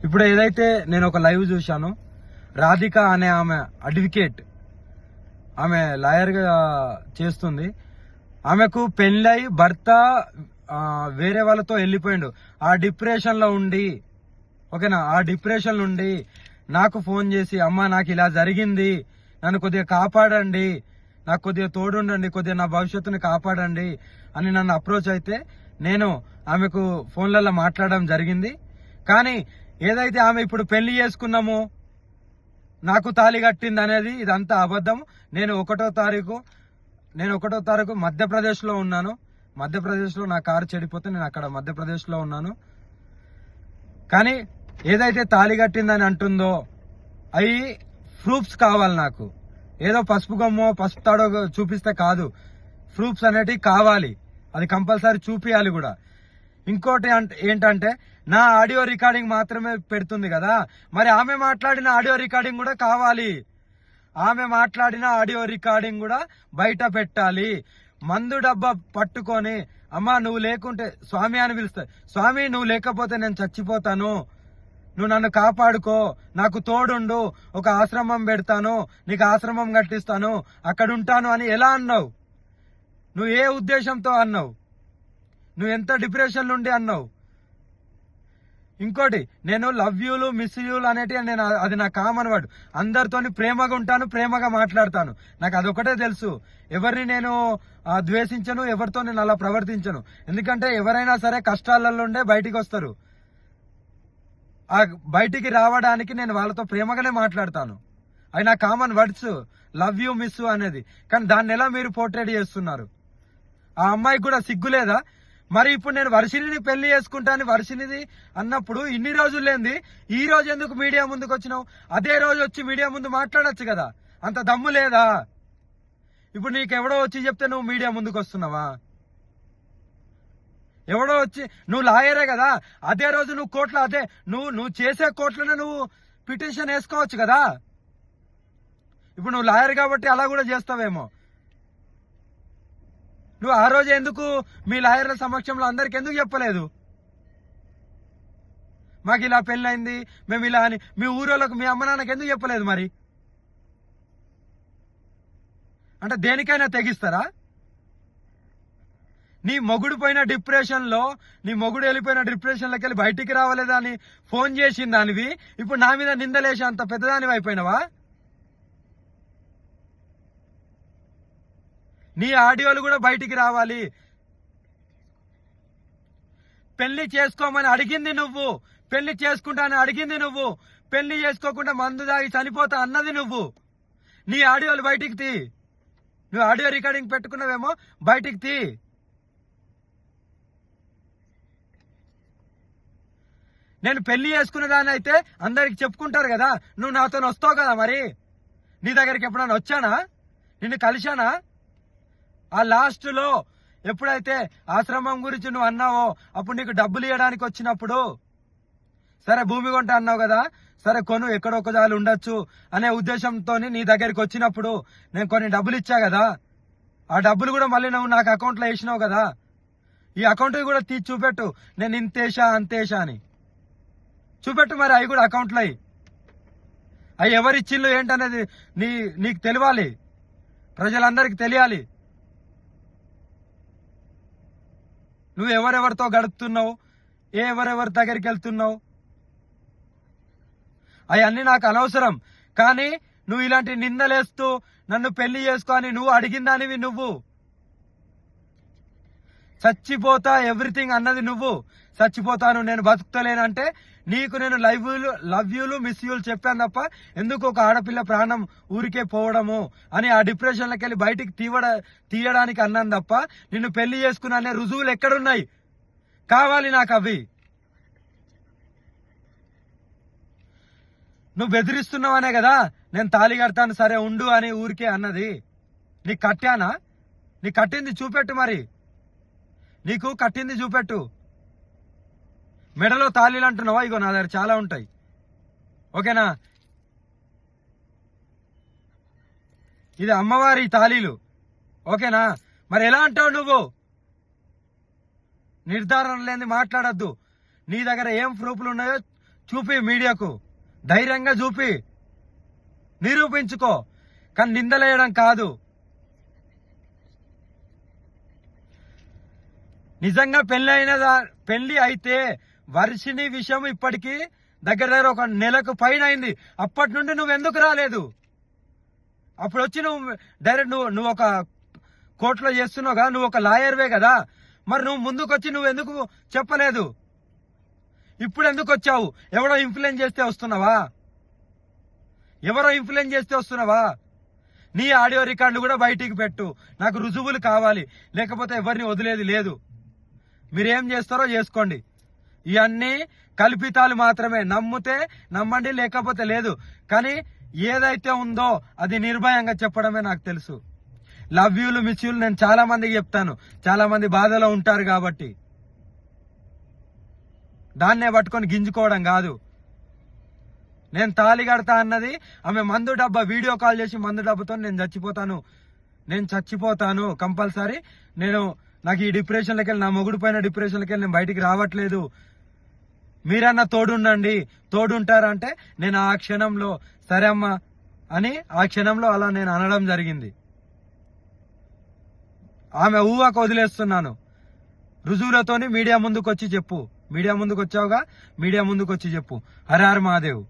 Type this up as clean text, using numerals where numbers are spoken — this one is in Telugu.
ఇప్పుడు ఏదైతే నేను ఒక లైవ్ చూశాను, రాధిక అనే ఆమె అడ్వకేట్, ఆమె లాయర్ గా చేస్తుంది. ఆమెకు పెళ్ళై భర్త వేరే వాళ్ళతో వెళ్ళిపోయిండు. ఆ డిప్రెషన్ లో ఉండి, ఓకేనా, ఆ డిప్రెషన్ నుండి నాకు ఫోన్ చేసి, అమ్మ నాకు ఇలా జరిగింది, నన్ను కొద్దిగా కాపాడండి, నాకు కొద్దిగా తోడుండండి, కొద్దిగా నా భవిష్యత్తుని కాపాడండి అని నన్ను అప్రోచ్ అయితే నేను ఆమెకు ఫోన్లలో మాట్లాడడం జరిగింది. కానీ ఏదైతే ఆమె ఇప్పుడు పెళ్లి చేసుకున్నామో, నాకు తాళి కట్టింది అనేది ఇదంతా అబద్ధం. నేను ఒకటో తారీఖు మధ్యప్రదేశ్లో ఉన్నాను. మధ్యప్రదేశ్లో నా కారు చెడిపోతే నేను అక్కడ మధ్యప్రదేశ్లో ఉన్నాను. కానీ ఏదైతే తాళి కట్టిందని అంటుందో అవి ప్రూఫ్స్ కావాలి నాకు. ఏదో పసుపు గమ్మో పసుపు తాడో చూపిస్తే కాదు, ప్రూఫ్స్ అనేటివి కావాలి. అది కంపల్సరీ చూపియాలి కూడా. ఇంకోటి ఏంటంటే నా ఆడియో రికార్డింగ్ మాత్రమే పెడుతుంది కదా, మరి ఆమె మాట్లాడిన ఆడియో రికార్డింగ్ కూడా కావాలి. ఆమె మాట్లాడిన ఆడియో రికార్డింగ్ కూడా బయట పెట్టాలి. మందు డబ్బా పట్టుకొని, అమ్మా నువ్వు లేకుంటే స్వామి అని పిలుస్తా, స్వామి నువ్వు లేకపోతే నేను చచ్చిపోతాను, నువ్వు నన్ను కాపాడుకో, నాకు తోడుండు, ఒక ఆశ్రమం పెడతాను, నీకు ఆశ్రమం కట్టిస్తాను, అక్కడ ఉంటాను అని ఎలా అన్నావు? నువ్వు ఏ ఉద్దేశంతో అన్నావు? నువ్వు ఎంత డిప్రెషన్ నుండి అన్నావు? ఇంకోటి, నేను లవ్ యూలు మిస్ యూలు అనేటివి నేను అది నా కామన్ వర్డ్. అందరితోని ప్రేమగా ఉంటాను, ప్రేమగా మాట్లాడతాను. నాకు అదొకటే తెలుసు. ఎవరిని నేను ద్వేషించను, ఎవరితో నేను అలా ప్రవర్తించను. ఎందుకంటే ఎవరైనా సరే కష్టాలలో ఉండే బయటికి వస్తారు. ఆ బయటికి రావడానికి నేను వాళ్ళతో ప్రేమగానే మాట్లాడతాను. అవి నా common words, love you miss అనేది. కానీ దాన్ని ఎలా మీరు పోర్ట్రేట్ చేస్తున్నారు? ఆ అమ్మాయికి కూడా సిగ్గులేదా? మరి ఇప్పుడు నేను వర్షిణిని పెళ్లి చేసుకుంటాను, వర్షిణిది అన్నప్పుడు ఇన్ని రోజులు లేంది ఈ రోజు ఎందుకు మీడియా ముందుకు వచ్చినావు? అదే రోజు వచ్చి మీడియా ముందు మాట్లాడొచ్చు కదా, అంత దమ్ము లేదా? ఇప్పుడు నీకెవడో వచ్చి చెప్తే నువ్వు మీడియా ముందుకు వస్తున్నావా? ఎవడో వచ్చి, నువ్వు లాయరే కదా, అదే రోజు నువ్వు కోర్టులో, అదే నువ్వు చేసే కోర్టులోనే నువ్వు పిటిషన్ వేసుకోవచ్చు కదా. ఇప్పుడు నువ్వు లాయర్ కాబట్టి అలా కూడా చేస్తావేమో. నువ్వు ఆ రోజు ఎందుకు మీ లాయర్ల సమక్షంలో అందరికి ఎందుకు చెప్పలేదు? మాకు ఇలా పెళ్ళైంది, మేము ఇలా అని మీ ఊరోళ్ళకు, మీ అమ్మ నాన్నకి ఎందుకు చెప్పలేదు? మరి అంటే దేనికైనా తెగిస్తారా? నీ మొగుడు పోయిన డిప్రెషన్లో, నీ మొగుడు వెళ్ళిపోయిన డిప్రెషన్లోకి వెళ్ళి బయటికి రావలేదా అని ఫోన్ చేసిన దానివి ఇప్పుడు నా మీద నిందలేసి అంత పెద్దదానివి అయిపోయినావా? నీ ఆడియోలు కూడా బయటికి రావాలి. పెళ్లి చేసుకోమని అడిగింది నువ్వు, పెళ్లి చేసుకుంటానని అడిగింది నువ్వు, పెళ్లి చేసుకోకుండా మందు దాగి చనిపోతా అన్నది నువ్వు. నీ ఆడియోలు బయటికి తీ. నువ్వు ఆడియో రికార్డింగ్ పెట్టుకున్నావేమో, బయటికి తీ. నేను పెళ్లి చేసుకునేదాన్ని అయితే అందరికి చెప్పుకుంటారు కదా, నువ్వు నాతో వస్తావు కదా. మరి నీ దగ్గరికి ఎప్పుడైనా వచ్చానా? నిన్ను కలిశానా? ఆ లాస్ట్ లో ఎప్పుడైతే ఆశ్రమం గురించి నువ్వు అన్నావో, అప్పుడు నీకు డబ్బులు ఇవ్వడానికి వచ్చినప్పుడు, సరే భూమి కొంట అన్నావు కదా, సరే కొను, ఎక్కడొక్క జాలు ఉండొచ్చు అనే ఉద్దేశంతో నీ దగ్గరికి వచ్చినప్పుడు నేను కొన్ని డబ్బులు ఇచ్చా కదా, ఆ డబ్బులు కూడా మళ్ళీ నువ్వు నాకు అకౌంట్లో వేసినావు కదా. ఈ అకౌంట్ కూడా తీసి చూపెట్టు, నేను ఇంతేషా అంతేషా అని చూపెట్టు. మరి అవి కూడా అకౌంట్లో అవి ఎవరిచ్చిళ్ళు ఏంటనేది నీకు తెలియాలి, ప్రజలందరికీ తెలియాలి. నువ్వు ఎవరెవరితో గడుపుతున్నావు, ఎవరెవరి దగ్గరికి వెళ్తున్నావు, అవన్నీ నాకు అనవసరం. కానీ నువ్వు ఇలాంటి నిందలేస్తూ నన్ను పెళ్లి చేసుకొని నువ్వు అడిగిందానివి, నువ్వు చచ్చిపోతా ఎవ్రీథింగ్ అన్నది నువ్వు. చచ్చిపోతాను, నేను బతుకుతలేనంటే నీకు నేను లవ్ యూలు మిస్ యూలు చెప్పాను తప్ప ఎందుకు ఒక ఆడపిల్ల ప్రాణం ఊరికే పోవడము అని ఆ డిప్రెషన్లోకి వెళ్ళి బయటికి తీయడానికి అన్నాను తప్ప నిన్ను పెళ్లి చేసుకున్నా అనే రుజువులు ఎక్కడున్నాయి? కావాలి నాకు అవి. నువ్వు బెదిరిస్తున్నావనే కదా నేను తాళి కడతాను, సరే ఉండు అని ఊరికే అన్నది. నీకు కట్టానా? నీకు కట్టింది చూపెట్టు. మరి నీకు కట్టింది చూపెట్టు. మెడలో తాళీలు అంటున్నావా? ఇగో నా దగ్గర చాలా ఉంటాయి, ఓకేనా. ఇది అమ్మవారి తాళీలు, ఓకేనా. మరి ఎలా అంటావు నువ్వు? నిర్ధారణ లేని మాట్లాడద్దు. నీ దగ్గర ఏం ప్రూఫ్లు ఉన్నాయో చూపి, మీడియాకు ధైర్యంగా చూపి, నిరూపించుకో. కానీ నిందలేయడం కాదు. నిజంగా పెళ్లి అయితే వర్షిని విషయం ఇప్పటికీ దగ్గర దగ్గర ఒక నెలకు పైన అయింది. అప్పటి నుండి నువ్వు ఎందుకు రాలేదు? అప్పుడు వచ్చి నువ్వు డైరెక్ట్ నువ్వు ఒక కోర్టులో చేస్తున్నావు కదా, నువ్వు ఒక లాయర్వే కదా, మరి నువ్వు ముందుకు వచ్చి నువ్వు ఎందుకు చెప్పలేదు? ఇప్పుడు ఎందుకు వచ్చావు? ఎవరో ఇన్ఫ్లుయెన్స్ చేస్తే వస్తున్నావా? ఎవరో ఇన్ఫ్లుయెన్స్ చేస్తే వస్తున్నావా? నీ ఆడియో రికార్డు కూడా బయటికి పెట్టు, నాకు రుజువులు కావాలి, లేకపోతే ఎవరిని వదిలేది లేదు. మీరేం చేస్తారో చేసుకోండి. ఇవన్నీ కల్పితాలు మాత్రమే. నమ్మితే నమ్మండి, లేకపోతే లేదు. కానీ ఏదైతే ఉందో అది నిర్భయంగా చెప్పడమే నాకు తెలుసు. లవ్ యూలు, మిస్ యూలు నేను చాలా మందికి చెప్తాను. చాలా మంది బాధలో ఉంటారు కాబట్టి దాన్నే పట్టుకొని గింజుకోవడం కాదు. నేను తాళి కడతా అన్నది ఆమె మందు డబ్బా వీడియో కాల్ చేసి, మందు డబ్బాతో నేను చచ్చిపోతాను కంపల్సరీ, నాకు ఈ డిప్రెషన్లకి వెళ్ళి, నా మొగుడు పైన డిప్రెషన్లకి వెళ్ళి నేను బయటికి రావట్లేదు, మీరన్నా తోడుంటారంటే నేను ఆ క్షణంలో సరే అమ్మా అని ఆ క్షణంలో అలా నేను అనడం జరిగింది. ఆమె ఊహకు వదిలేస్తున్నాను. రుజువులతోని మీడియా ముందుకు వచ్చి చెప్పు. మీడియా ముందుకు వచ్చావుగా, మీడియా ముందుకు వచ్చి చెప్పు. హర హర మహాదేవ్.